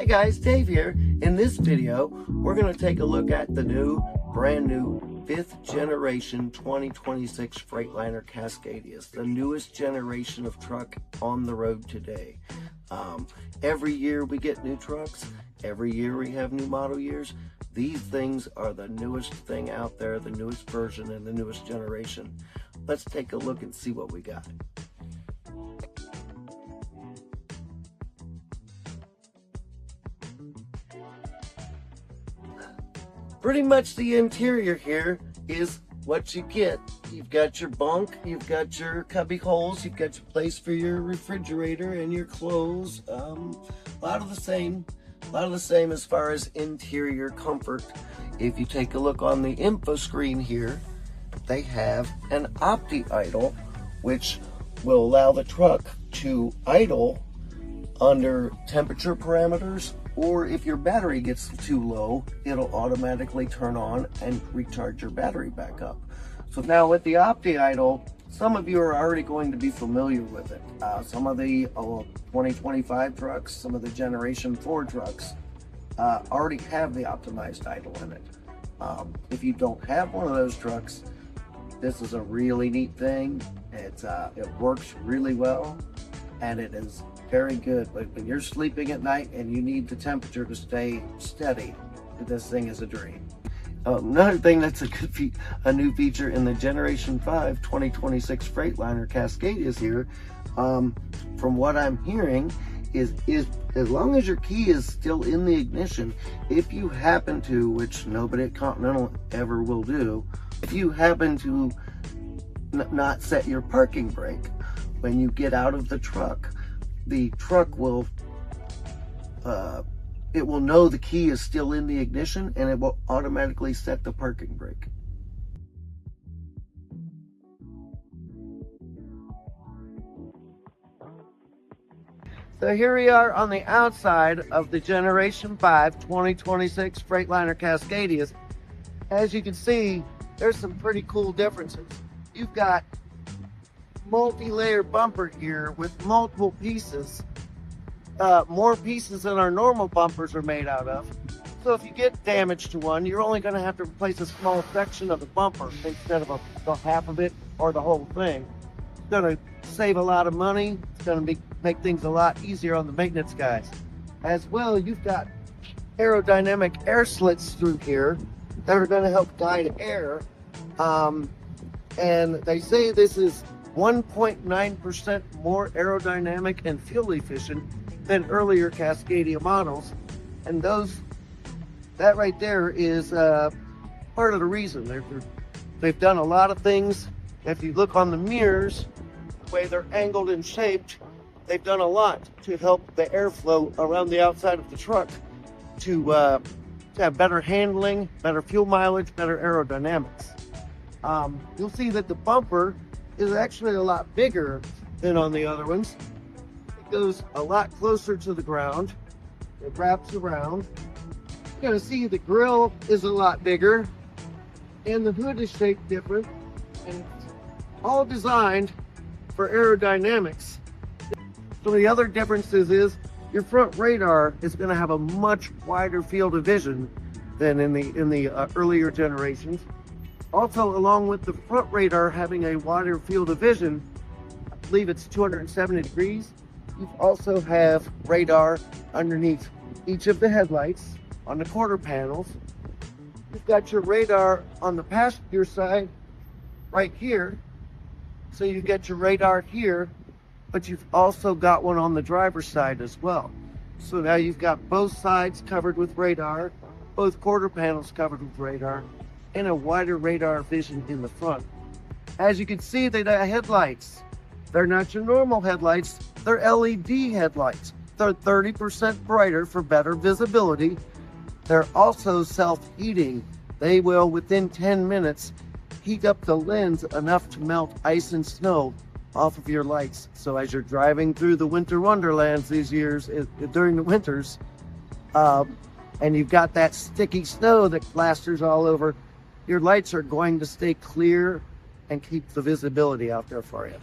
Hey guys, Dave here. In this video, we're going to take a look at the brand new 5th generation 2026 Freightliner Cascadias, the newest generation of truck on the road today. Every year we get new trucks, every year we have new model years. These things are the newest thing out there, the newest version and the newest generation. Let's take a look and see what we got. Pretty much the interior here is what you get. You've got your bunk, you've got your cubby holes, you've got your place for your refrigerator and your clothes. A lot of the same as far as interior comfort. If you take a look on the info screen here, they have an opti-idle, which will allow the truck to idle under temperature parameters, or if your battery gets too low, it'll automatically turn on and recharge your battery back up. So now with the opti-idle, some of you are already going to be familiar with it. Some of the 2025 trucks, some of the Generation 4 trucks already have the optimized idle in it. If you don't have one of those trucks, this is a really neat thing. It works really well, and it is very good. But when you're sleeping at night and you need the temperature to stay steady, this thing is a dream. Another thing that's a new feature in the Generation 5 2026 Freightliner Cascadias here, from what I'm hearing, is as long as your key is still in the ignition, if you happen to, which nobody at Continental ever will do, if you happen to not set your parking brake when you get out of the truck will it will know the key is still in the ignition, and it will automatically set the parking brake. So here we are on the outside of the Generation 5 2026 Freightliner Cascadias. As you can see, there's some pretty cool differences. You've got multi-layer bumper here with multiple pieces, more pieces than our normal bumpers are made out of. So if you get damage to one, you're only going to have to replace a small section of the bumper instead of the half of it or the whole thing. It's going to save a lot of money. It's going to make things a lot easier on the maintenance guys. As well, you've got aerodynamic air slits through here that are going to help guide air. And they say this is 1.9% more aerodynamic and fuel efficient than earlier Cascadia models. And that right there is part of the reason. They've done a lot of things. If you look on the mirrors, the way they're angled and shaped, they've done a lot to help the airflow around the outside of the truck to have better handling, better fuel mileage, better aerodynamics. You'll see that the bumper is actually a lot bigger than on the other ones. It goes a lot closer to the ground. It wraps around. You're going to see the grille is a lot bigger, and the hood is shaped different, and it's all designed for aerodynamics. So the other differences is your front radar is going to have a much wider field of vision than in the earlier generations. Also, along with the front radar having a wider field of vision, I believe it's 270 degrees, you also have radar underneath each of the headlights on the quarter panels. You've got your radar on the passenger side right here. So you get your radar here, but you've also got one on the driver's side as well. So now you've got both sides covered with radar, both quarter panels covered with radar, and a wider radar vision in the front. As you can see, the headlights, they're not your normal headlights, they're LED headlights. They're 30% brighter for better visibility. They're also self-heating. They will, within 10 minutes, heat up the lens enough to melt ice and snow off of your lights. So as you're driving through the winter wonderlands these years, during the winters, and you've got that sticky snow that plasters all over, your lights are going to stay clear and keep the visibility out there for you.